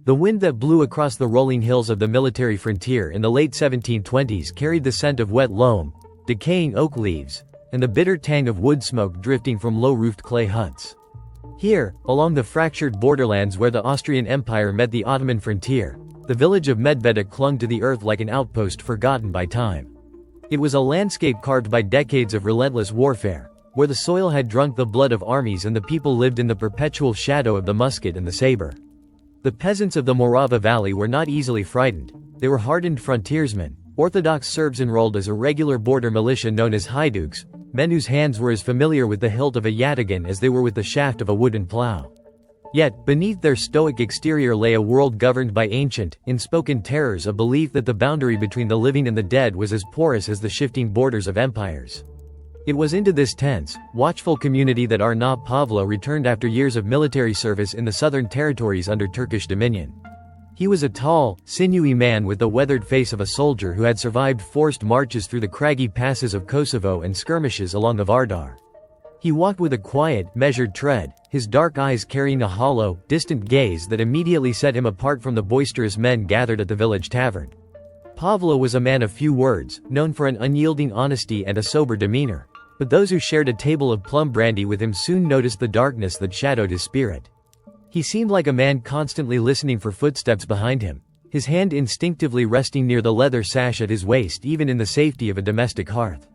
The wind that blew across the rolling hills of the military frontier in the late 1720s carried the scent of wet loam, decaying oak leaves, and the bitter tang of wood smoke drifting from low-roofed clay huts. Here, along the fractured borderlands where the Austrian Empire met the Ottoman frontier, the village of Medveđa clung to the earth like an outpost forgotten by time. It was a landscape carved by decades of relentless warfare, where the soil had drunk the blood of armies and the people lived in the perpetual shadow of the musket and the saber. The peasants of the Morava Valley were not easily frightened. They were hardened frontiersmen, Orthodox Serbs enrolled as a regular border militia known as Hajduks, men whose hands were as familiar with the hilt of a yataghan as they were with the shaft of a wooden plow. Yet, beneath their stoic exterior lay a world governed by ancient, unspoken terrors, a belief that the boundary between the living and the dead was as porous as the shifting borders of empires. It was into this tense, watchful community that Arnold Paole returned after years of military service in the southern territories under Turkish dominion. He was a tall, sinewy man with the weathered face of a soldier who had survived forced marches through the craggy passes of Kosovo and skirmishes along the Vardar. He walked with a quiet, measured tread, his dark eyes carrying a hollow, distant gaze that immediately set him apart from the boisterous men gathered at the village tavern. Paole was a man of few words, known for an unyielding honesty and a sober demeanor, but those who shared a table of plum brandy with him soon noticed the darkness that shadowed his spirit. He seemed like a man constantly listening for footsteps behind him, his hand instinctively resting near the leather sash at his waist even in the safety of a domestic hearth.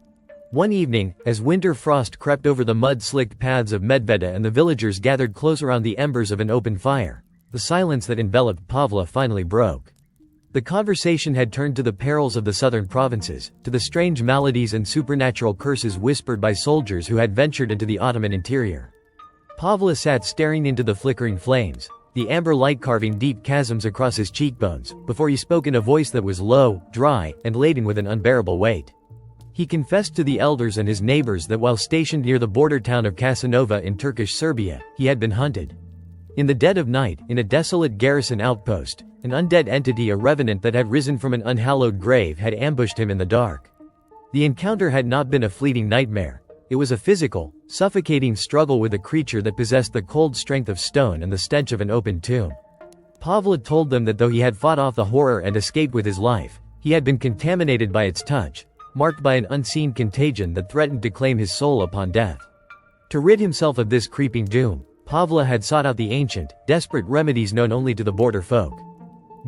One evening, as winter frost crept over the mud-slicked paths of Medveđa and the villagers gathered close around the embers of an open fire, the silence that enveloped Paole finally broke. The conversation had turned to the perils of the southern provinces, to the strange maladies and supernatural curses whispered by soldiers who had ventured into the Ottoman interior. Paole sat staring into the flickering flames, the amber light carving deep chasms across his cheekbones, before he spoke in a voice that was low, dry, and laden with an unbearable weight. He confessed to the elders and his neighbors that while stationed near the border town of Casanova in Turkish Serbia, he had been hunted. In the dead of night, in a desolate garrison outpost, an undead entity, a revenant that had risen from an unhallowed grave, had ambushed him in the dark. The encounter had not been a fleeting nightmare. It was a physical, suffocating struggle with a creature that possessed the cold strength of stone and the stench of an open tomb. Paole told them that though he had fought off the horror and escaped with his life, he had been contaminated by its touch, marked by an unseen contagion that threatened to claim his soul upon death. To rid himself of this creeping doom, Paole had sought out the ancient, desperate remedies known only to the border folk.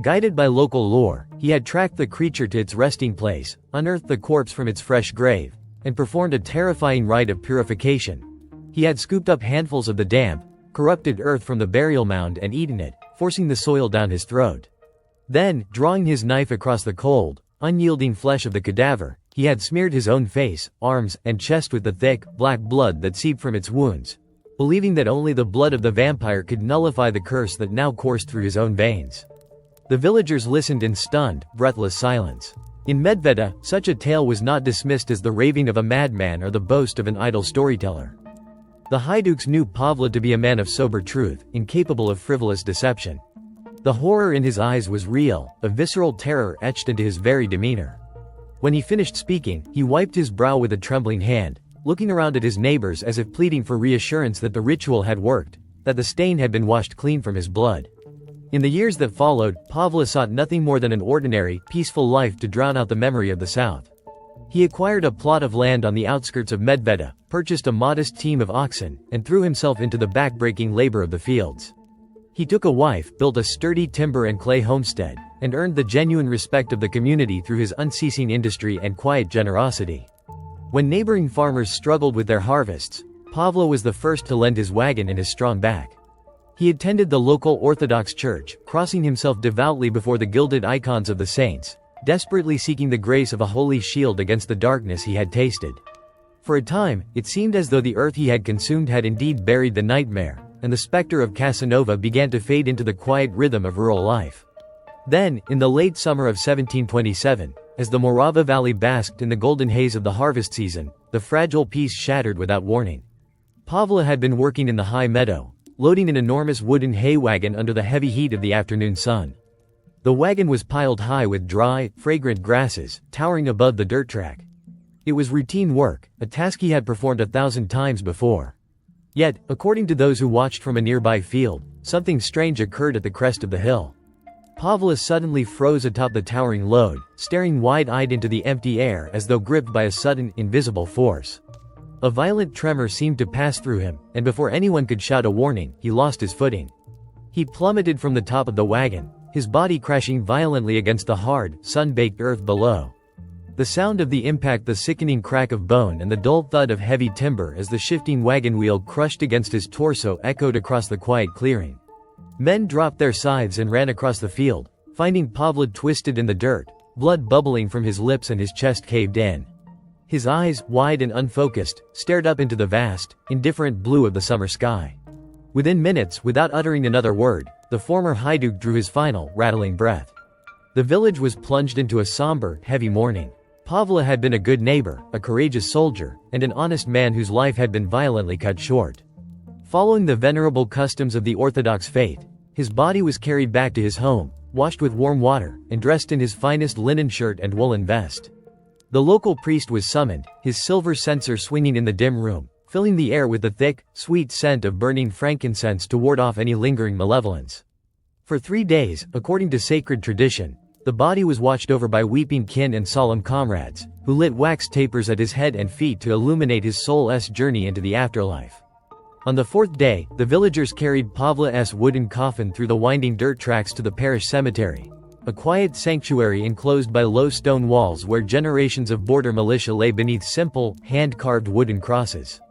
Guided by local lore, he had tracked the creature to its resting place, unearthed the corpse from its fresh grave, and performed a terrifying rite of purification. He had scooped up handfuls of the damp, corrupted earth from the burial mound and eaten it, forcing the soil down his throat. Then, drawing his knife across the cold, unyielding flesh of the cadaver, he had smeared his own face, arms, and chest with the thick, black blood that seeped from its wounds, believing that only the blood of the vampire could nullify the curse that now coursed through his own veins. The villagers listened in stunned, breathless silence. In Medveđa, such a tale was not dismissed as the raving of a madman or the boast of an idle storyteller. The Hajduks knew Paole to be a man of sober truth, incapable of frivolous deception. The horror in his eyes was real, a visceral terror etched into his very demeanor. When he finished speaking, he wiped his brow with a trembling hand, looking around at his neighbors as if pleading for reassurance that the ritual had worked, that the stain had been washed clean from his blood. In the years that followed, Paole sought nothing more than an ordinary, peaceful life to drown out the memory of the South. He acquired a plot of land on the outskirts of Medveđa, purchased a modest team of oxen, and threw himself into the back-breaking labor of the fields. He took a wife, built a sturdy timber and clay homestead, and earned the genuine respect of the community through his unceasing industry and quiet generosity. When neighboring farmers struggled with their harvests, Paole was the first to lend his wagon and his strong back. He attended the local Orthodox church, crossing himself devoutly before the gilded icons of the saints, desperately seeking the grace of a holy shield against the darkness he had tasted. For a time, it seemed as though the earth he had consumed had indeed buried the nightmare, and the specter of Casanova began to fade into the quiet rhythm of rural life. Then, in the late summer of 1727, as the Morava Valley basked in the golden haze of the harvest season, the fragile peace shattered without warning. Paole had been working in the high meadow, loading an enormous wooden hay wagon under the heavy heat of the afternoon sun. The wagon was piled high with dry, fragrant grasses, towering above the dirt track. It was routine work, a task he had performed 1,000 times before. Yet, according to those who watched from a nearby field, something strange occurred at the crest of the hill. Paole suddenly froze atop the towering load, staring wide-eyed into the empty air as though gripped by a sudden, invisible force. A violent tremor seemed to pass through him, and before anyone could shout a warning, he lost his footing. He plummeted from the top of the wagon, his body crashing violently against the hard, sun-baked earth below. The sound of the impact, the sickening crack of bone and the dull thud of heavy timber as the shifting wagon wheel crushed against his torso echoed across the quiet clearing. Men dropped their scythes and ran across the field, finding Paole twisted in the dirt, blood bubbling from his lips and his chest caved in. His eyes, wide and unfocused, stared up into the vast, indifferent blue of the summer sky. Within minutes, without uttering another word, the former haiduk drew his final, rattling breath. The village was plunged into a somber, heavy mourning. Paole had been a good neighbor, a courageous soldier, and an honest man whose life had been violently cut short. Following the venerable customs of the Orthodox faith, his body was carried back to his home, washed with warm water, and dressed in his finest linen shirt and woolen vest. The local priest was summoned, his silver censer swinging in the dim room, filling the air with the thick, sweet scent of burning frankincense to ward off any lingering malevolence. For 3 days, according to sacred tradition, the body was watched over by weeping kin and solemn comrades, who lit wax tapers at his head and feet to illuminate his soul's journey into the afterlife. On the 4th day, the villagers carried Paole's wooden coffin through the winding dirt tracks to the parish cemetery, a quiet sanctuary enclosed by low stone walls where generations of border militia lay beneath simple, hand-carved wooden crosses.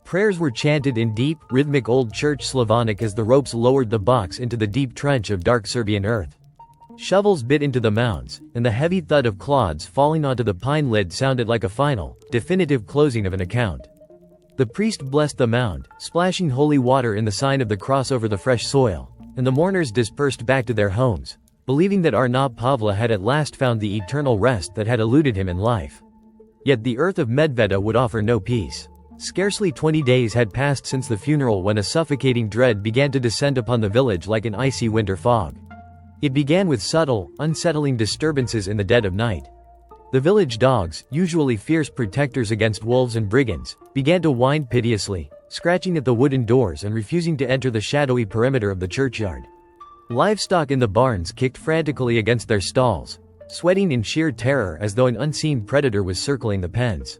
Prayers were chanted in deep, rhythmic Old Church Slavonic as the ropes lowered the box into the deep trench of dark Serbian earth. Shovels bit into the mounds, and the heavy thud of clods falling onto the pine lid sounded like a final, definitive closing of an account. The priest blessed the mound, splashing holy water in the sign of the cross over the fresh soil, and the mourners dispersed back to their homes, believing that Arnold Paole had at last found the eternal rest that had eluded him in life. Yet the earth of Medveđa would offer no peace. Scarcely 20 days had passed since the funeral when a suffocating dread began to descend upon the village like an icy winter fog. It began with subtle, unsettling disturbances in the dead of night. The village dogs, usually fierce protectors against wolves and brigands, began to whine piteously, scratching at the wooden doors and refusing to enter the shadowy perimeter of the churchyard. Livestock in the barns kicked frantically against their stalls, sweating in sheer terror as though an unseen predator was circling the pens.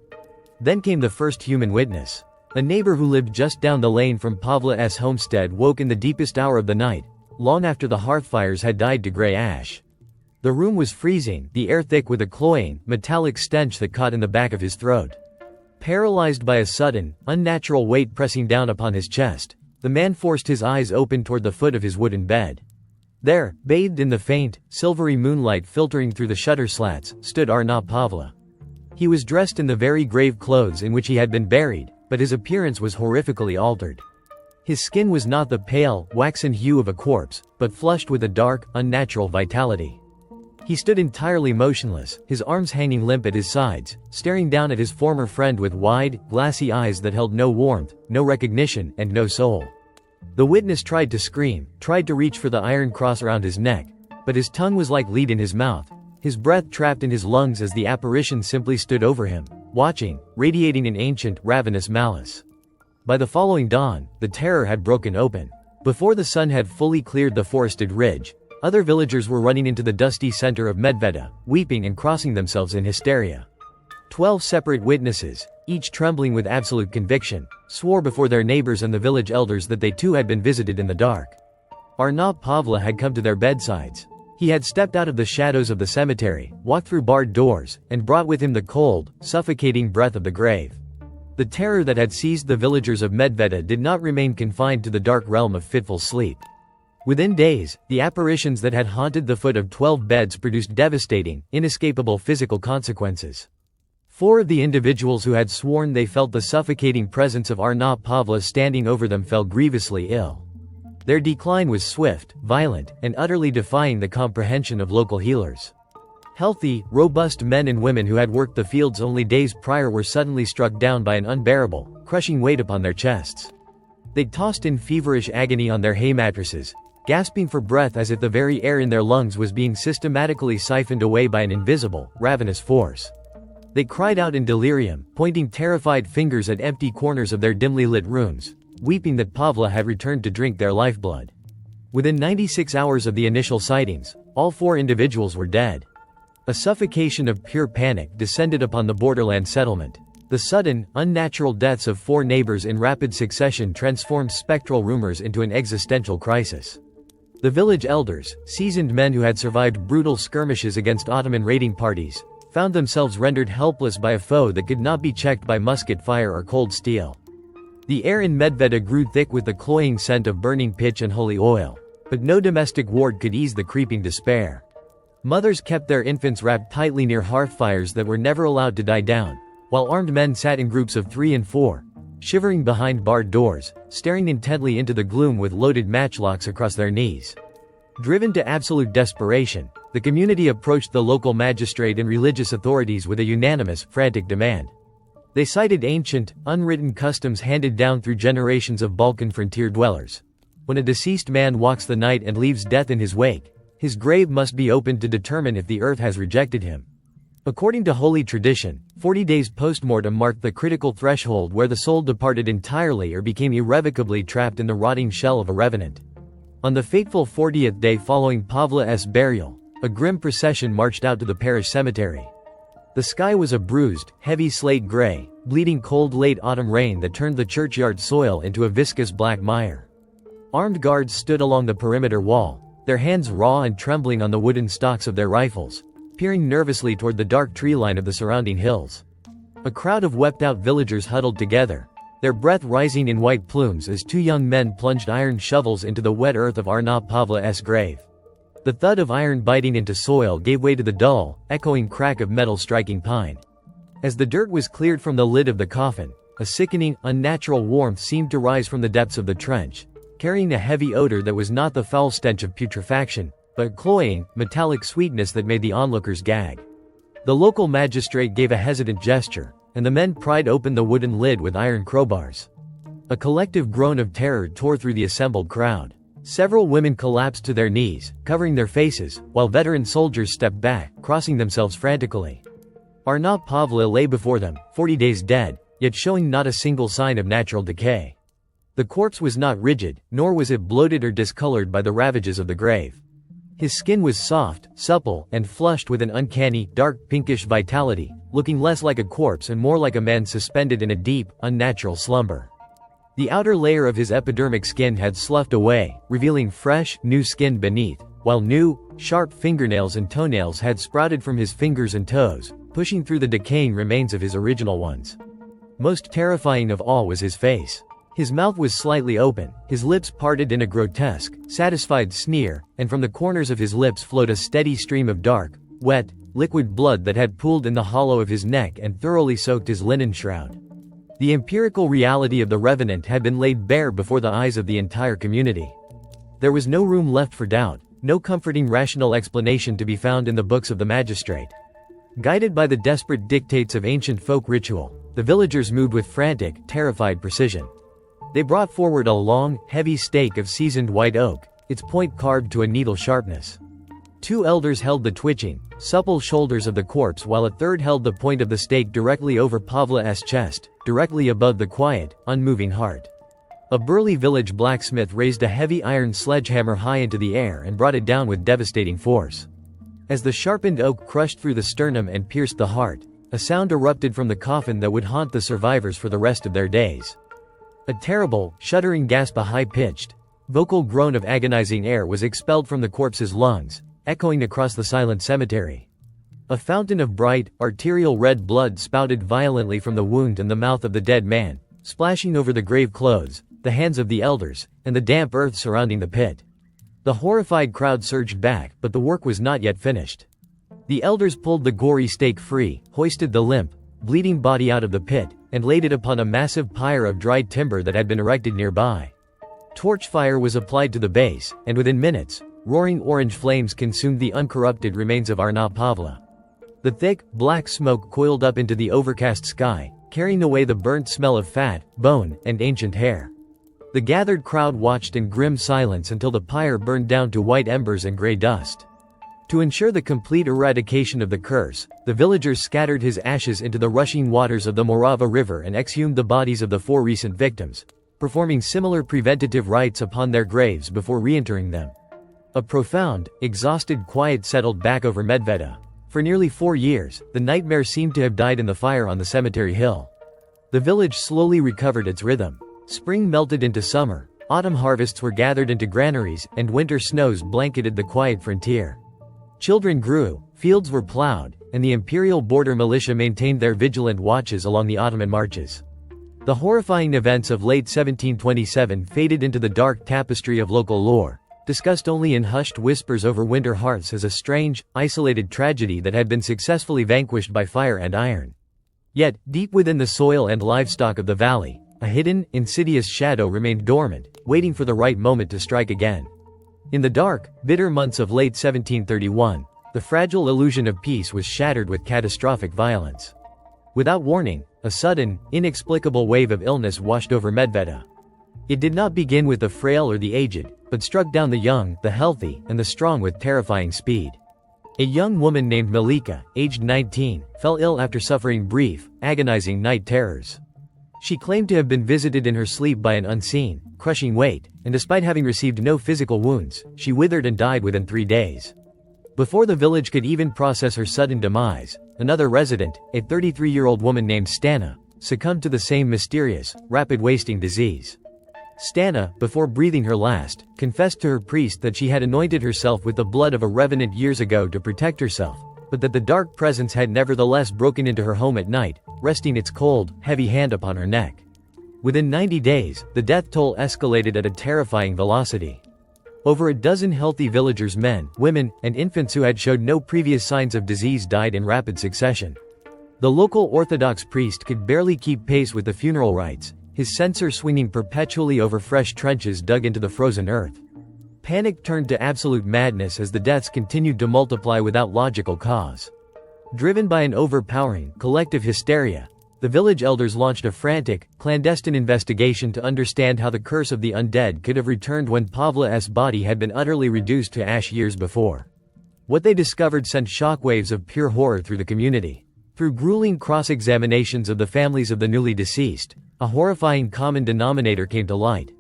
Then came the first human witness. A neighbor who lived just down the lane from Paole's homestead woke in the deepest hour of the night, long after the hearth fires had died to gray ash. The room was freezing, the air thick with a cloying, metallic stench that caught in the back of his throat. Paralyzed by a sudden, unnatural weight pressing down upon his chest, the man forced his eyes open toward the foot of his wooden bed. There, bathed in the faint, silvery moonlight filtering through the shutter slats, stood Arnold Paole. He was dressed in the very grave clothes in which he had been buried, but his appearance was horrifically altered. His skin was not the pale, waxen hue of a corpse, but flushed with a dark, unnatural vitality. He stood entirely motionless, his arms hanging limp at his sides, staring down at his former friend with wide, glassy eyes that held no warmth, no recognition, and no soul. The witness tried to scream, tried to reach for the iron cross around his neck, but his tongue was like lead in his mouth, his breath trapped in his lungs as the apparition simply stood over him, watching, radiating an ancient, ravenous malice. By the following dawn, the terror had broken open. Before the sun had fully cleared the forested ridge, other villagers were running into the dusty center of Medveđa, weeping and crossing themselves in hysteria. 12 separate witnesses, each trembling with absolute conviction, swore before their neighbors and the village elders that they too had been visited in the dark. Arnold Paole had come to their bedsides. He had stepped out of the shadows of the cemetery, walked through barred doors, and brought with him the cold, suffocating breath of the grave. The terror that had seized the villagers of Medveđa did not remain confined to the dark realm of fitful sleep. Within days, the apparitions that had haunted the foot of 12 beds produced devastating, inescapable physical consequences. 4 of the individuals who had sworn they felt the suffocating presence of Arnold Paole standing over them fell grievously ill. Their decline was swift, violent, and utterly defying the comprehension of local healers. Healthy, robust men and women who had worked the fields only days prior were suddenly struck down by an unbearable, crushing weight upon their chests. They tossed in feverish agony on their hay mattresses, gasping for breath as if the very air in their lungs was being systematically siphoned away by an invisible, ravenous force. They cried out in delirium, pointing terrified fingers at empty corners of their dimly lit rooms, weeping that Paole had returned to drink their lifeblood. Within 96 hours of the initial sightings, all 4 individuals were dead. A suffocation of pure panic descended upon the borderland settlement. The sudden, unnatural deaths of 4 neighbors in rapid succession transformed spectral rumors into an existential crisis. The village elders, seasoned men who had survived brutal skirmishes against Ottoman raiding parties, found themselves rendered helpless by a foe that could not be checked by musket fire or cold steel. The air in Medveđa grew thick with the cloying scent of burning pitch and holy oil. But no domestic ward could ease the creeping despair. Mothers kept their infants wrapped tightly near hearth fires that were never allowed to die down, while armed men sat in groups of 3 and 4, shivering behind barred doors, staring intently into the gloom with loaded matchlocks across their knees. Driven to absolute desperation, the community approached the local magistrate and religious authorities with a unanimous, frantic demand. They cited ancient, unwritten customs handed down through generations of Balkan frontier dwellers. When a deceased man walks the night and leaves death in his wake, his grave must be opened to determine if the earth has rejected him. According to holy tradition, 40 days post-mortem marked the critical threshold where the soul departed entirely or became irrevocably trapped in the rotting shell of a revenant. On the fateful 40th day following Paole's burial, a grim procession marched out to the parish cemetery. The sky was a bruised, heavy slate gray, bleeding cold late autumn rain that turned the churchyard soil into a viscous black mire. Armed guards stood along the perimeter wall, their hands raw and trembling on the wooden stocks of their rifles, peering nervously toward the dark tree line of the surrounding hills. A crowd of wept-out villagers huddled together, their breath rising in white plumes as 2 young men plunged iron shovels into the wet earth of Arnold Paole's grave. The thud of iron biting into soil gave way to the dull, echoing crack of metal striking pine. As the dirt was cleared from the lid of the coffin, a sickening, unnatural warmth seemed to rise from the depths of the trench, carrying a heavy odor that was not the foul stench of putrefaction, but cloying, metallic sweetness that made the onlookers gag. The local magistrate gave a hesitant gesture, and the men pried open the wooden lid with iron crowbars. A collective groan of terror tore through the assembled crowd. Several women collapsed to their knees, covering their faces, while veteran soldiers stepped back, crossing themselves frantically. Arnold Paole lay before them, 40 days dead, yet showing not a single sign of natural decay. The corpse was not rigid, nor was it bloated or discolored by the ravages of the grave. His skin was soft, supple, and flushed with an uncanny, dark pinkish vitality, looking less like a corpse and more like a man suspended in a deep, unnatural slumber. The outer layer of his epidermic skin had sloughed away, revealing fresh, new skin beneath, while new, sharp fingernails and toenails had sprouted from his fingers and toes, pushing through the decaying remains of his original ones. Most terrifying of all was his face. His mouth was slightly open, his lips parted in a grotesque, satisfied sneer, and from the corners of his lips flowed a steady stream of dark, wet, liquid blood that had pooled in the hollow of his neck and thoroughly soaked his linen shroud. The empirical reality of the revenant had been laid bare before the eyes of the entire community. There was no room left for doubt, no comforting rational explanation to be found in the books of the magistrate. Guided by the desperate dictates of ancient folk ritual, the villagers moved with frantic, terrified precision. They brought forward a long, heavy stake of seasoned white oak, its point carved to a needle sharpness. 2 elders held the twitching, supple shoulders of the corpse while a third held the point of the stake directly over Paole's chest, directly above the quiet, unmoving heart. A burly village blacksmith raised a heavy iron sledgehammer high into the air and brought it down with devastating force. As the sharpened oak crushed through the sternum and pierced the heart, a sound erupted from the coffin that would haunt the survivors for the rest of their days. A terrible, shuddering gasp, a high-pitched, vocal groan of agonizing air was expelled from the corpse's lungs, echoing across the silent cemetery. A fountain of bright, arterial red blood spouted violently from the wound in the mouth of the dead man, splashing over the grave clothes, the hands of the elders, and the damp earth surrounding the pit. The horrified crowd surged back, but the work was not yet finished. The elders pulled the gory stake free, hoisted the limp, bleeding body out of the pit, and laid it upon a massive pyre of dried timber that had been erected nearby. Torch fire was applied to the base, and within minutes, roaring orange flames consumed the uncorrupted remains of Arnold Paole. The thick, black smoke coiled up into the overcast sky, carrying away the burnt smell of fat, bone, and ancient hair. The gathered crowd watched in grim silence until the pyre burned down to white embers and gray dust. To ensure the complete eradication of the curse, the villagers scattered his ashes into the rushing waters of the Morava River and exhumed the bodies of the 4 recent victims, performing similar preventative rites upon their graves before re-entering them. A profound, exhausted quiet settled back over Medveđa. For nearly 4 years, the nightmare seemed to have died in the fire on the cemetery hill. The village slowly recovered its rhythm. Spring melted into summer, autumn harvests were gathered into granaries, and winter snows blanketed the quiet frontier. Children grew, fields were plowed, and the Imperial border militia maintained their vigilant watches along the Ottoman marches. The horrifying events of late 1727 faded into the dark tapestry of local lore, discussed only in hushed whispers over winter hearths as a strange, isolated tragedy that had been successfully vanquished by fire and iron. Yet, deep within the soil and livestock of the valley, a hidden, insidious shadow remained dormant, waiting for the right moment to strike again. In the dark, bitter months of late 1731, the fragile illusion of peace was shattered with catastrophic violence. Without warning, a sudden, inexplicable wave of illness washed over Medveđa. It did not begin with the frail or the aged, but struck down the young, the healthy, and the strong with terrifying speed. A young woman named Malika, aged 19, fell ill after suffering brief, agonizing night terrors. She claimed to have been visited in her sleep by an unseen, crushing weight, and despite having received no physical wounds, she withered and died within 3 days. Before the village could even process her sudden demise, another resident, a 33-year-old woman named Stana, succumbed to the same mysterious, rapid wasting disease. Stana, before breathing her last, confessed to her priest that she had anointed herself with the blood of a revenant years ago to protect herself, but that the dark presence had nevertheless broken into her home at night, resting its cold, heavy hand upon her neck. Within 90 days, the death toll escalated at a terrifying velocity. Over a dozen healthy villagers, men, women, and infants who had showed no previous signs of disease died in rapid succession. The local Orthodox priest could barely keep pace with the funeral rites, his censer swinging perpetually over fresh trenches dug into the frozen earth. Panic turned to absolute madness as the deaths continued to multiply without logical cause. Driven by an overpowering, collective hysteria, the village elders launched a frantic, clandestine investigation to understand how the curse of the undead could have returned when Pavla's body had been utterly reduced to ash years before. What they discovered sent shockwaves of pure horror through the community. Through grueling cross-examinations of the families of the newly deceased, a horrifying common denominator came to light.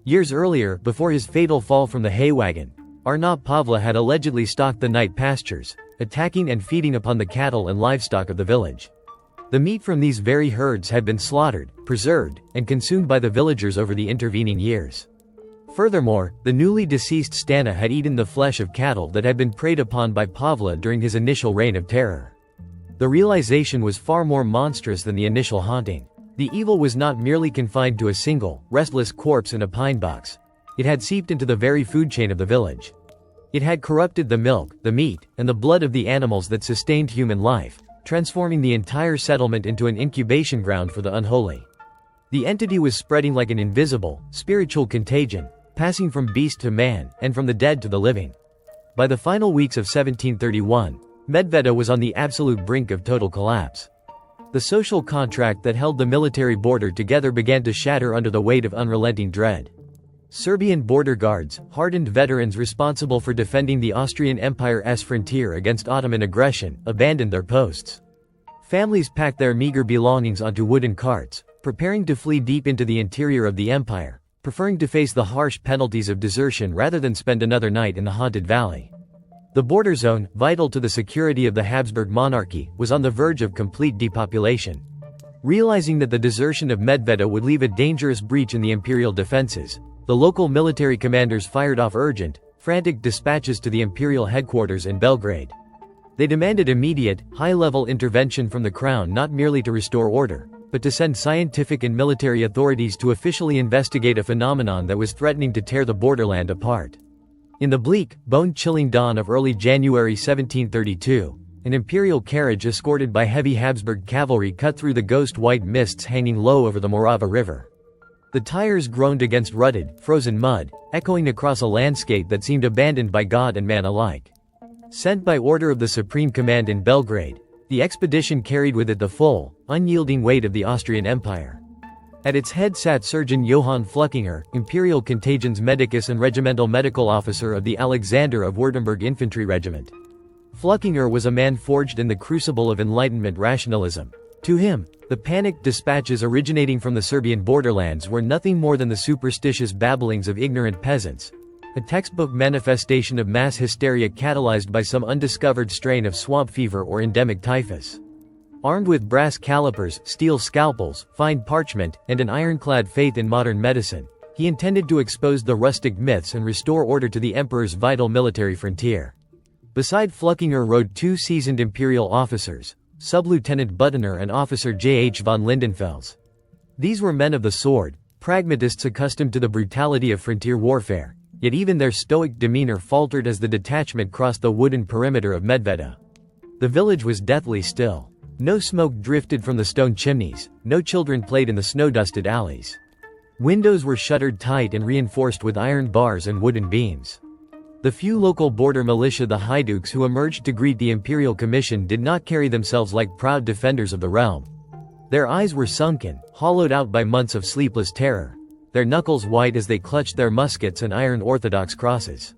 Years earlier, before his fatal fall from the hay wagon, Arnold Paole had allegedly stalked the night pastures, attacking and feeding upon the cattle and livestock of the village. The meat from these very herds had been slaughtered, preserved, and consumed by the villagers over the intervening years. Furthermore, the newly deceased Stana had eaten the flesh of cattle that had been preyed upon by Paole during his initial reign of terror. The realization was far more monstrous than the initial haunting. The evil was not merely confined to a single, restless corpse in a pine box. It had seeped into the very food chain of the village. It had corrupted the milk, the meat, and the blood of the animals that sustained human life, transforming the entire settlement into an incubation ground for the unholy. The entity was spreading like an invisible, spiritual contagion, passing from beast to man, and from the dead to the living. By the final weeks of 1731, Medveđa was on the absolute brink of total collapse. The social contract that held the military border together began to shatter under the weight of unrelenting dread. Serbian border guards, hardened veterans responsible for defending the Austrian Empire's frontier against Ottoman aggression, abandoned their posts. Families packed their meager belongings onto wooden carts, preparing to flee deep into the interior of the empire, preferring to face the harsh penalties of desertion rather than spend another night in the haunted valley. The border zone, vital to the security of the Habsburg monarchy, was on the verge of complete depopulation. Realizing that the desertion of Medveđa would leave a dangerous breach in the imperial defenses, the local military commanders fired off urgent, frantic dispatches to the imperial headquarters in Belgrade. They demanded immediate, high-level intervention from the crown, not merely to restore order, but to send scientific and military authorities to officially investigate a phenomenon that was threatening to tear the borderland apart. In the bleak, bone-chilling dawn of early January 1732, an imperial carriage escorted by heavy Habsburg cavalry cut through the ghost-white mists hanging low over the Morava River. The tires groaned against rutted, frozen mud, echoing across a landscape that seemed abandoned by God and man alike. Sent by order of the Supreme Command in Belgrade, the expedition carried with it the full, unyielding weight of the Austrian Empire. At its head sat Surgeon Johann Flückinger, Imperial Contagion's medicus and regimental medical officer of the Alexander of Württemberg Infantry Regiment. Flückinger was a man forged in the crucible of Enlightenment rationalism. To him, The panicked dispatches originating from the Serbian borderlands were nothing more than the superstitious babblings of ignorant peasants, a textbook manifestation of mass hysteria catalyzed by some undiscovered strain of swamp fever or endemic typhus. Armed with brass calipers, steel scalpels, fine parchment, and an ironclad faith in modern medicine, he intended to expose the rustic myths and restore order to the emperor's vital military frontier. Beside Flückiger rode two seasoned imperial officers, Sub-Lieutenant Buttner and Officer J.H. von Lindenfels. These were men of the sword, pragmatists accustomed to the brutality of frontier warfare, yet even their stoic demeanor faltered as the detachment crossed the wooden perimeter of Medveđa. The village was deathly still. No smoke drifted from the stone chimneys, no children played in the snow-dusted alleys. Windows were shuttered tight and reinforced with iron bars and wooden beams. The few local border militia, the Haiduks who emerged to greet the Imperial Commission, did not carry themselves like proud defenders of the realm. Their eyes were sunken, hollowed out by months of sleepless terror, their knuckles white as they clutched their muskets and iron orthodox crosses.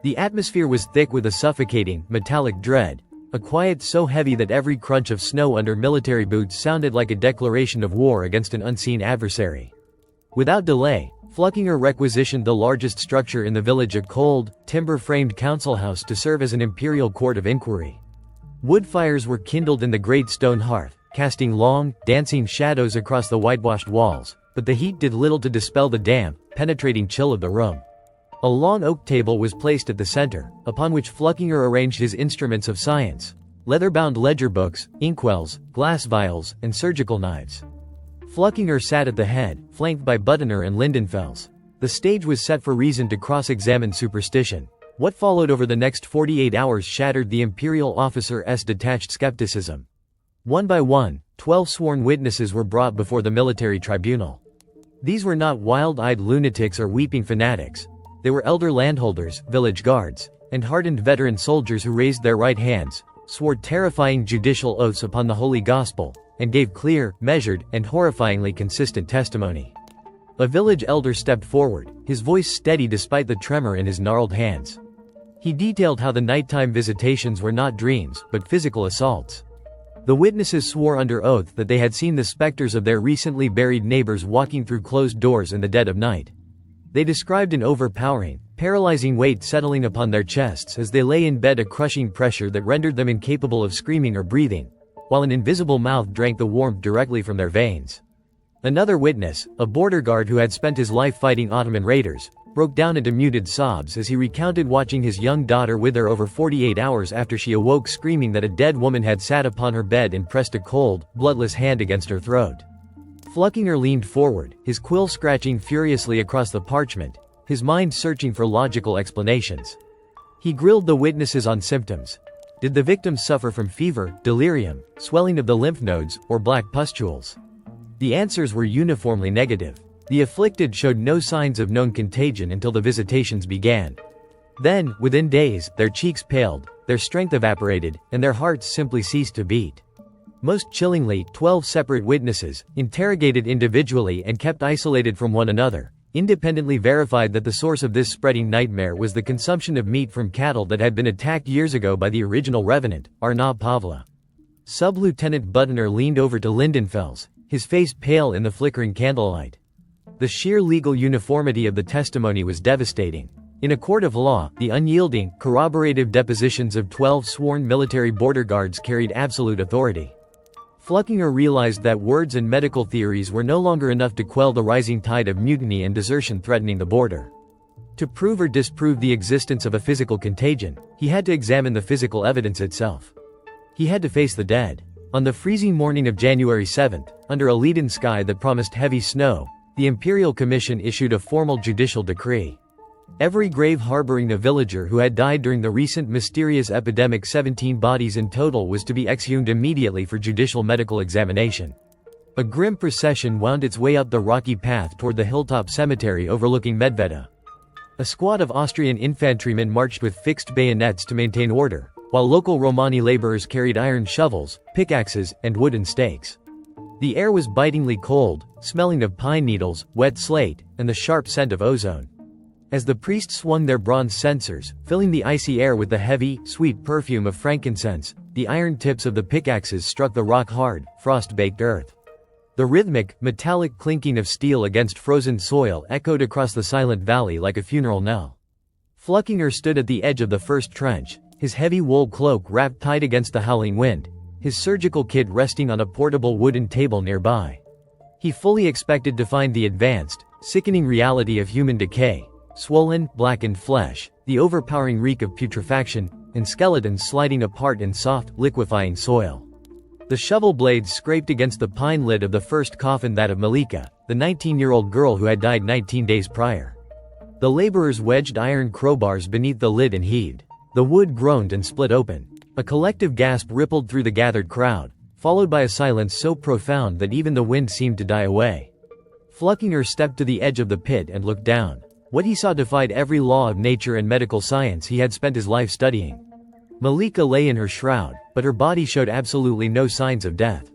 The atmosphere was thick with a suffocating, metallic dread, a quiet so heavy that every crunch of snow under military boots sounded like a declaration of war against an unseen adversary. Without delay, Flückiger requisitioned the largest structure in the village, a cold, timber-framed council house, to serve as an imperial court of inquiry. Wood fires were kindled in the great stone hearth, casting long, dancing shadows across the whitewashed walls, but the heat did little to dispel the damp, penetrating chill of the room. A long oak table was placed at the center, upon which Flückiger arranged his instruments of science: leather-bound ledger books, inkwells, glass vials, and surgical knives. Flückiger sat at the head, flanked by Buttner and Lindenfels. The stage was set for reason to cross-examine superstition. What followed over the next 48 hours shattered the imperial officer's detached skepticism. One by one, 12 sworn witnesses were brought before the military tribunal. These were not wild-eyed lunatics or weeping fanatics. They were elder landholders, village guards, and hardened veteran soldiers who raised their right hands, swore terrifying judicial oaths upon the Holy Gospel, and gave clear, measured, and horrifyingly consistent testimony. A village elder stepped forward, his voice steady despite the tremor in his gnarled hands. He detailed how the nighttime visitations were not dreams, but physical assaults. The witnesses swore under oath that they had seen the specters of their recently buried neighbors walking through closed doors in the dead of night. They described an overpowering, paralyzing weight settling upon their chests as they lay in bed, a crushing pressure that rendered them incapable of screaming or breathing, while an invisible mouth drank the warmth directly from their veins. Another witness, a border guard who had spent his life fighting Ottoman raiders, broke down into muted sobs as he recounted watching his young daughter wither over 48 hours after she awoke screaming that a dead woman had sat upon her bed and pressed a cold, bloodless hand against her throat. Flückiger leaned forward, his quill scratching furiously across the parchment, his mind searching for logical explanations. He grilled the witnesses on symptoms. Did the victims suffer from fever, delirium, swelling of the lymph nodes, or black pustules? The answers were uniformly negative. The afflicted showed no signs of known contagion until the visitations began. Then, within days, their cheeks paled, their strength evaporated, and their hearts simply ceased to beat. Most chillingly, 12 separate witnesses, interrogated individually and kept isolated from one another, independently verified that the source of this spreading nightmare was the consumption of meat from cattle that had been attacked years ago by the original revenant, Arnold Paole. Sub-Lieutenant Buttner leaned over to Lindenfels, his face pale in the flickering candlelight. The sheer legal uniformity of the testimony was devastating. In a court of law, the unyielding, corroborative depositions of 12 sworn military border guards carried absolute authority. Flückiger realized that words and medical theories were no longer enough to quell the rising tide of mutiny and desertion threatening the border. To prove or disprove the existence of a physical contagion, he had to examine the physical evidence itself. He had to face the dead. On the freezing morning of January 7th, under a leaden sky that promised heavy snow, the Imperial Commission issued a formal judicial decree. Every grave harboring a villager who had died during the recent mysterious epidemic, 17 bodies in total, was to be exhumed immediately for judicial medical examination. A grim procession wound its way up the rocky path toward the hilltop cemetery overlooking Medveđa. A squad of Austrian infantrymen marched with fixed bayonets to maintain order, while local Romani laborers carried iron shovels, pickaxes, and wooden stakes. The air was bitingly cold, smelling of pine needles, wet slate, and the sharp scent of ozone. As the priests swung their bronze censers, filling the icy air with the heavy, sweet perfume of frankincense, the iron tips of the pickaxes struck the rock-hard, frost-baked earth. The rhythmic, metallic clinking of steel against frozen soil echoed across the silent valley like a funeral knell. Fluckinger stood at the edge of the first trench, his heavy wool cloak wrapped tight against the howling wind, his surgical kit resting on a portable wooden table nearby. He fully expected to find the advanced, sickening reality of human decay, swollen, blackened flesh, the overpowering reek of putrefaction, and skeletons sliding apart in soft, liquefying soil. The shovel blades scraped against the pine lid of the first coffin, that of Malika, the 19-year-old girl who had died 19 days prior. The laborers wedged iron crowbars beneath the lid and heaved. The wood groaned and split open. A collective gasp rippled through the gathered crowd, followed by a silence so profound that even the wind seemed to die away. Fluckinger stepped to the edge of the pit and looked down. What he saw defied every law of nature and medical science he had spent his life studying. Malika lay in her shroud, but her body showed absolutely no signs of death.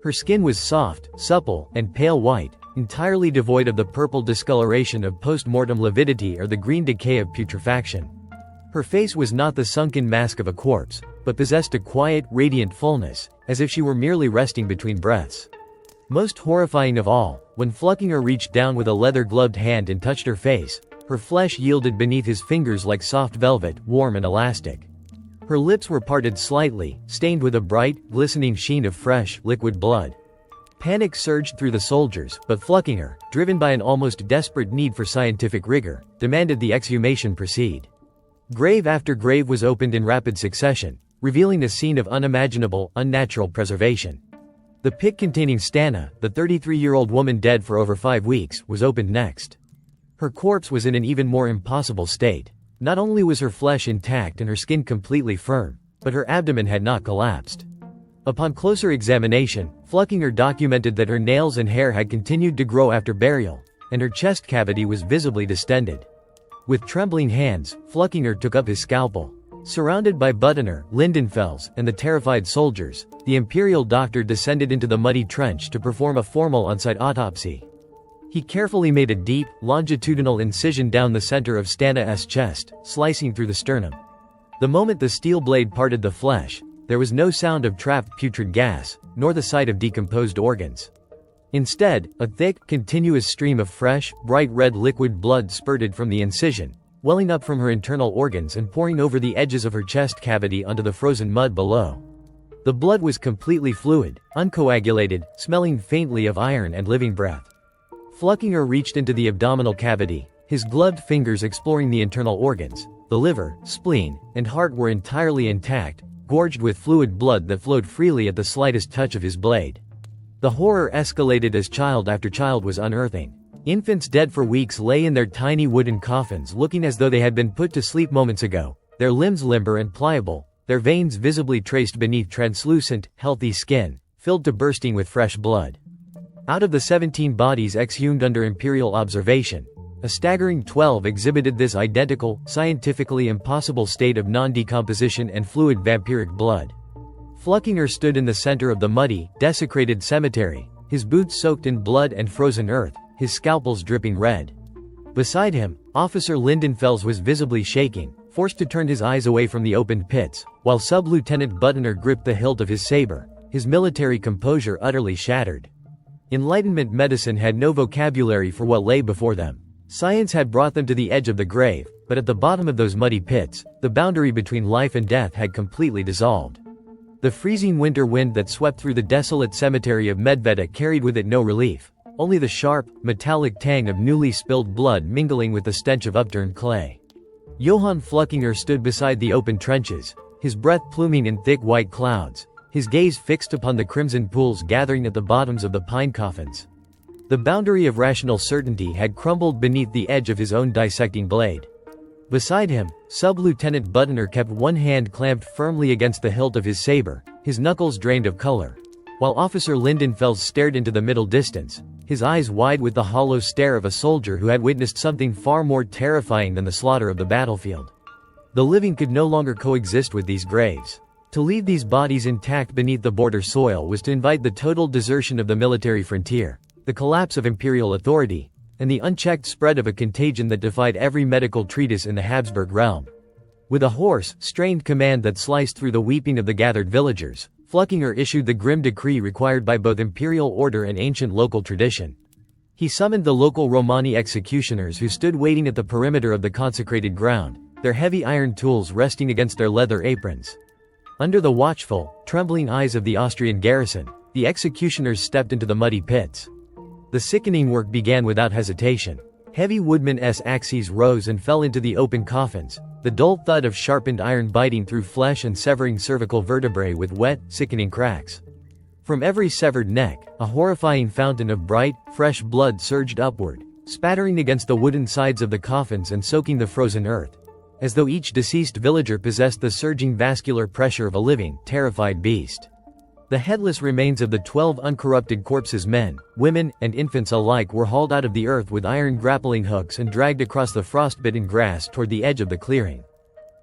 Her skin was soft, supple, and pale white, entirely devoid of the purple discoloration of post-mortem lividity or the green decay of putrefaction. Her face was not the sunken mask of a corpse, but possessed a quiet, radiant fullness, as if she were merely resting between breaths. Most horrifying of all, when Fluckinger reached down with a leather-gloved hand and touched her face, her flesh yielded beneath his fingers like soft velvet, warm and elastic. Her lips were parted slightly, stained with a bright, glistening sheen of fresh, liquid blood. Panic surged through the soldiers, but Fluckinger, driven by an almost desperate need for scientific rigor, demanded the exhumation proceed. Grave after grave was opened in rapid succession, revealing a scene of unimaginable, unnatural preservation. The pit containing Stana, the 33-year-old woman dead for over 5 weeks, was opened next. Her corpse was in an even more impossible state. Not only was her flesh intact and her skin completely firm, but her abdomen had not collapsed. Upon closer examination, Fluckinger documented that her nails and hair had continued to grow after burial, and her chest cavity was visibly distended. With trembling hands, Fluckinger took up his scalpel. Surrounded by Buttener, Lindenfels, and the terrified soldiers, the Imperial doctor descended into the muddy trench to perform a formal on-site autopsy. He carefully made a deep, longitudinal incision down the center of Stana's chest, slicing through the sternum. The moment the steel blade parted the flesh, there was no sound of trapped putrid gas, nor the sight of decomposed organs. Instead, a thick, continuous stream of fresh, bright red liquid blood spurted from the incision, welling up from her internal organs and pouring over the edges of her chest cavity onto the frozen mud below. The blood was completely fluid, uncoagulated, smelling faintly of iron and living breath. Fluckinger reached into the abdominal cavity, his gloved fingers exploring the internal organs. The liver, spleen, and heart were entirely intact, gorged with fluid blood that flowed freely at the slightest touch of his blade. The horror escalated as child after child was unearthing. Infants dead for weeks lay in their tiny wooden coffins looking as though they had been put to sleep moments ago, their limbs limber and pliable, their veins visibly traced beneath translucent, healthy skin, filled to bursting with fresh blood. Out of the 17 bodies exhumed under Imperial observation, a staggering 12 exhibited this identical, scientifically impossible state of non-decomposition and fluid vampiric blood. Fluckinger stood in the center of the muddy, desecrated cemetery, his boots soaked in blood and frozen earth, his scalpels dripping red. Beside him, Officer Lindenfels was visibly shaking, forced to turn his eyes away from the opened pits, while Sub-Lieutenant Buttener gripped the hilt of his saber, his military composure utterly shattered. Enlightenment medicine had no vocabulary for what lay before them. Science had brought them to the edge of the grave, but at the bottom of those muddy pits, the boundary between life and death had completely dissolved. The freezing winter wind that swept through the desolate cemetery of Medveđa carried with it no relief, only the sharp, metallic tang of newly spilled blood mingling with the stench of upturned clay. Johann Fluckinger stood beside the open trenches, his breath pluming in thick white clouds, his gaze fixed upon the crimson pools gathering at the bottoms of the pine coffins. The boundary of rational certainty had crumbled beneath the edge of his own dissecting blade. Beside him, Sub-Lieutenant Buttener kept one hand clamped firmly against the hilt of his saber, his knuckles drained of color, while Officer Lindenfels stared into the middle distance, his eyes wide with the hollow stare of a soldier who had witnessed something far more terrifying than the slaughter of the battlefield. The living could no longer coexist with these graves. To leave these bodies intact beneath the border soil was to invite the total desertion of the military frontier, the collapse of Imperial authority, and the unchecked spread of a contagion that defied every medical treatise in the Habsburg realm. With a hoarse, strained command that sliced through the weeping of the gathered villagers, Flückiger issued the grim decree required by both imperial order and ancient local tradition. He summoned the local Romani executioners who stood waiting at the perimeter of the consecrated ground, their heavy iron tools resting against their leather aprons. Under the watchful, trembling eyes of the Austrian garrison, the executioners stepped into the muddy pits. The sickening work began without hesitation. Heavy woodmen's axes rose and fell into the open coffins, the dull thud of sharpened iron biting through flesh and severing cervical vertebrae with wet, sickening cracks. From every severed neck, a horrifying fountain of bright, fresh blood surged upward, spattering against the wooden sides of the coffins and soaking the frozen earth, as though each deceased villager possessed the surging vascular pressure of a living, terrified beast. The headless remains of the 12 uncorrupted corpses, men, women, and infants alike, were hauled out of the earth with iron grappling hooks and dragged across the frostbitten grass toward the edge of the clearing.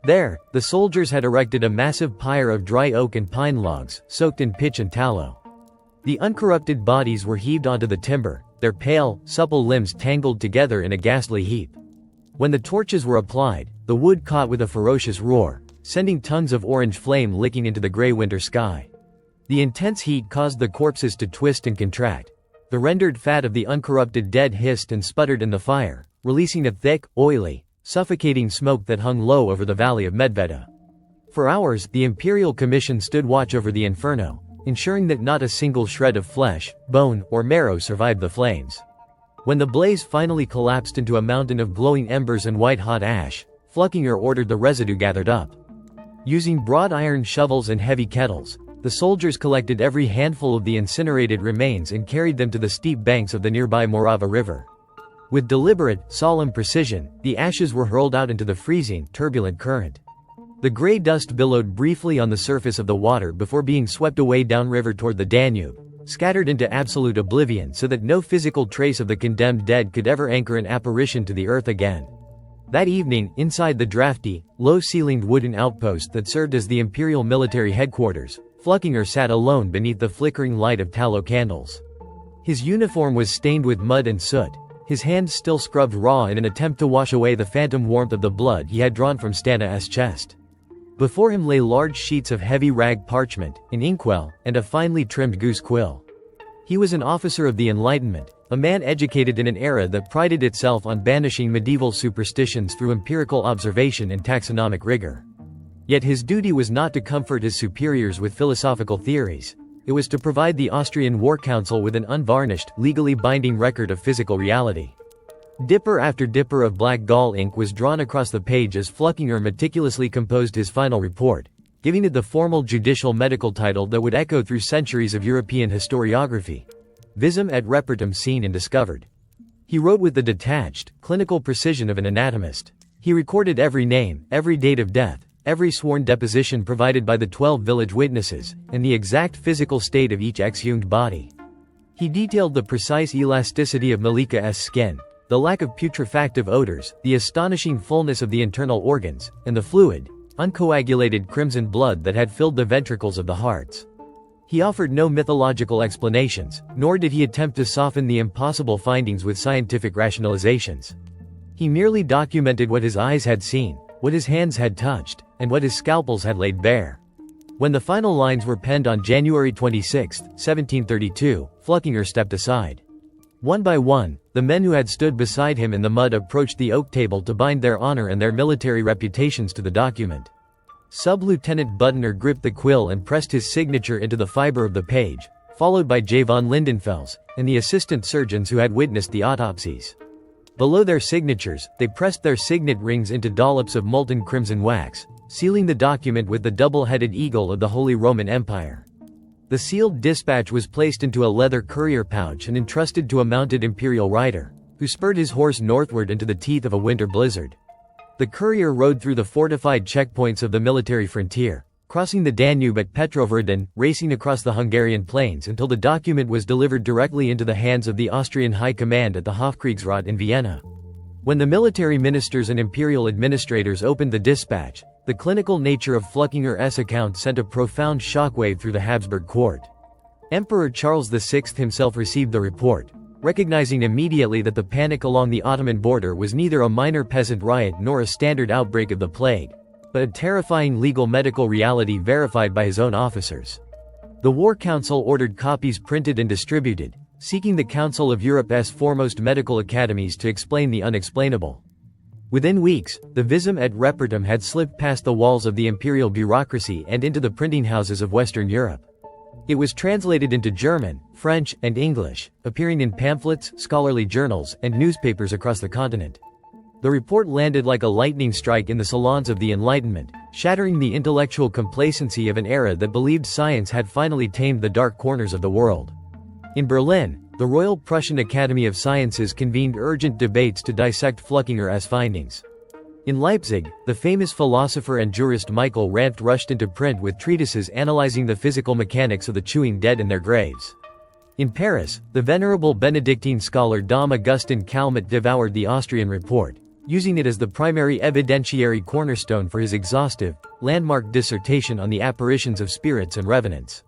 There, the soldiers had erected a massive pyre of dry oak and pine logs, soaked in pitch and tallow. The uncorrupted bodies were heaved onto the timber, their pale, supple limbs tangled together in a ghastly heap. When the torches were applied, the wood caught with a ferocious roar, sending tongues of orange flame licking into the gray winter sky. The intense heat caused the corpses to twist and contract. The rendered fat of the uncorrupted dead hissed and sputtered in the fire, releasing a thick, oily, suffocating smoke that hung low over the valley of Medveđa. For hours, the Imperial Commission stood watch over the inferno, ensuring that not a single shred of flesh, bone, or marrow survived the flames. When the blaze finally collapsed into a mountain of glowing embers and white-hot ash, Flückiger ordered the residue gathered up. Using broad iron shovels and heavy kettles, the soldiers collected every handful of the incinerated remains and carried them to the steep banks of the nearby Morava River. With deliberate, solemn precision, the ashes were hurled out into the freezing, turbulent current. The gray dust billowed briefly on the surface of the water before being swept away downriver toward the Danube, scattered into absolute oblivion so that no physical trace of the condemned dead could ever anchor an apparition to the earth again. That evening, inside the drafty, low-ceilinged wooden outpost that served as the Imperial military headquarters, Flückiger sat alone beneath the flickering light of tallow candles. His uniform was stained with mud and soot, his hands still scrubbed raw in an attempt to wash away the phantom warmth of the blood he had drawn from Stana's chest. Before him lay large sheets of heavy rag parchment, an inkwell, and a finely trimmed goose quill. He was an officer of the Enlightenment, a man educated in an era that prided itself on banishing medieval superstitions through empirical observation and taxonomic rigor. Yet his duty was not to comfort his superiors with philosophical theories. It was to provide the Austrian War Council with an unvarnished, legally binding record of physical reality. Dipper after dipper of black gall ink was drawn across the page as Flückiger meticulously composed his final report, giving it the formal judicial medical title that would echo through centuries of European historiography: Visum et repertum seen and discovered. He wrote with the detached, clinical precision of an anatomist. He recorded every name, every date of death, every sworn deposition provided by the 12 village witnesses, and the exact physical state of each exhumed body. He detailed the precise elasticity of Malika's skin, the lack of putrefactive odors, the astonishing fullness of the internal organs, and the fluid, uncoagulated crimson blood that had filled the ventricles of the hearts. He offered no mythological explanations, nor did he attempt to soften the impossible findings with scientific rationalizations. He merely documented what his eyes had seen, what his hands had touched, and what his scalpels had laid bare. When the final lines were penned on January 26, 1732, Flückiger stepped aside. One by one, the men who had stood beside him in the mud approached the oak table to bind their honor and their military reputations to the document. Sub-Lieutenant Buttner gripped the quill and pressed his signature into the fiber of the page, followed by J. von Lindenfels, and the assistant surgeons who had witnessed the autopsies. Below their signatures, they pressed their signet rings into dollops of molten crimson wax, sealing the document with the double-headed eagle of the Holy Roman Empire. The sealed dispatch was placed into a leather courier pouch and entrusted to a mounted imperial rider, who spurred his horse northward into the teeth of a winter blizzard. The courier rode through the fortified checkpoints of the military frontier, crossing the Danube at Petrovreden, racing across the Hungarian plains until the document was delivered directly into the hands of the Austrian High Command at the Hofkriegsrat in Vienna. When the military ministers and imperial administrators opened the dispatch, the clinical nature of Flückiger's account sent a profound shockwave through the Habsburg court. Emperor Charles VI himself received the report, recognizing immediately that the panic along the Ottoman border was neither a minor peasant riot nor a standard outbreak of the plague, but a terrifying legal medical reality verified by his own officers. The War Council ordered copies printed and distributed, seeking the Council of Europe's foremost medical academies to explain the unexplainable. Within weeks, the visum et repertum had slipped past the walls of the imperial bureaucracy and into the printing houses of Western Europe. It was translated into German, French, and English, appearing in pamphlets, scholarly journals, and newspapers across the continent. The report landed like a lightning strike in the salons of the Enlightenment, shattering the intellectual complacency of an era that believed science had finally tamed the dark corners of the world. In Berlin, the Royal Prussian Academy of Sciences convened urgent debates to dissect Flückinger's findings. In Leipzig, the famous philosopher and jurist Michael Ranft rushed into print with treatises analyzing the physical mechanics of the chewing dead in their graves. In Paris, the venerable Benedictine scholar Dom Augustin Calmet devoured the Austrian report, using it as the primary evidentiary cornerstone for his exhaustive, landmark dissertation on the apparitions of spirits and revenants.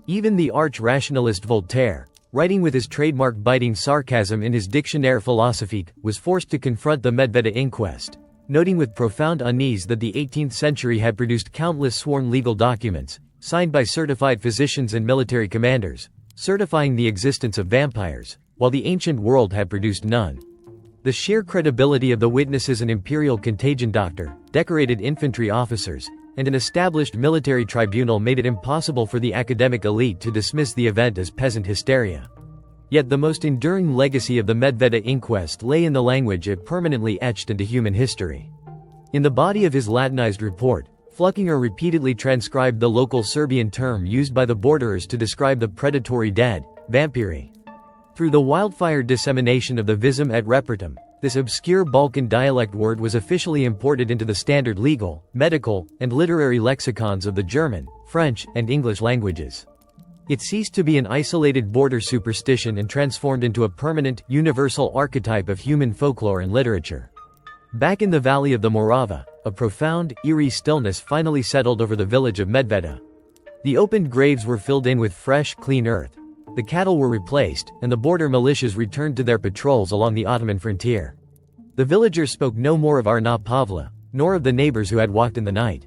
Even the arch-rationalist Voltaire, writing with his trademark biting sarcasm in his Dictionnaire philosophique, was forced to confront the Medveđa inquest, noting with profound unease that the 18th century had produced countless sworn legal documents, signed by certified physicians and military commanders, certifying the existence of vampires, while the ancient world had produced none. The sheer credibility of the witnesses, an imperial contagion doctor, decorated infantry officers, and an established military tribunal made it impossible for the academic elite to dismiss the event as peasant hysteria. Yet the most enduring legacy of the Medveđa inquest lay in the language it permanently etched into human history. In the body of his Latinized report, Flückinger repeatedly transcribed the local Serbian term used by the borderers to describe the predatory dead, vampiri. Through the wildfire dissemination of the visum et repertum, this obscure Balkan dialect word was officially imported into the standard legal, medical, and literary lexicons of the German, French, and English languages. It ceased to be an isolated border superstition and transformed into a permanent, universal archetype of human folklore and literature. Back in the valley of the Morava, a profound, eerie stillness finally settled over the village of Medveđa. The opened graves were filled in with fresh, clean earth. The cattle were replaced, and the border militias returned to their patrols along the Ottoman frontier. The villagers spoke no more of Arnold Paole, nor of the neighbors who had walked in the night.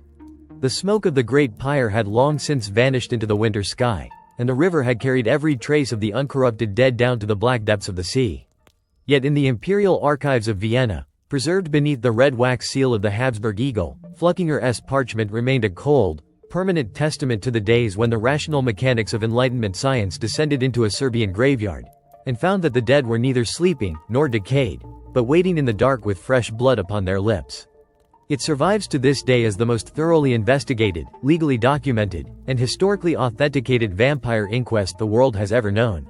The smoke of the great pyre had long since vanished into the winter sky, and the river had carried every trace of the uncorrupted dead down to the black depths of the sea. Yet in the imperial archives of Vienna, preserved beneath the red wax seal of the Habsburg eagle, Flückinger's parchment remained a cold, permanent testament to the days when the rational mechanics of Enlightenment science descended into a Serbian graveyard, and found that the dead were neither sleeping nor decayed, but waiting in the dark with fresh blood upon their lips. It survives to this day as the most thoroughly investigated, legally documented, and historically authenticated vampire inquest the world has ever known.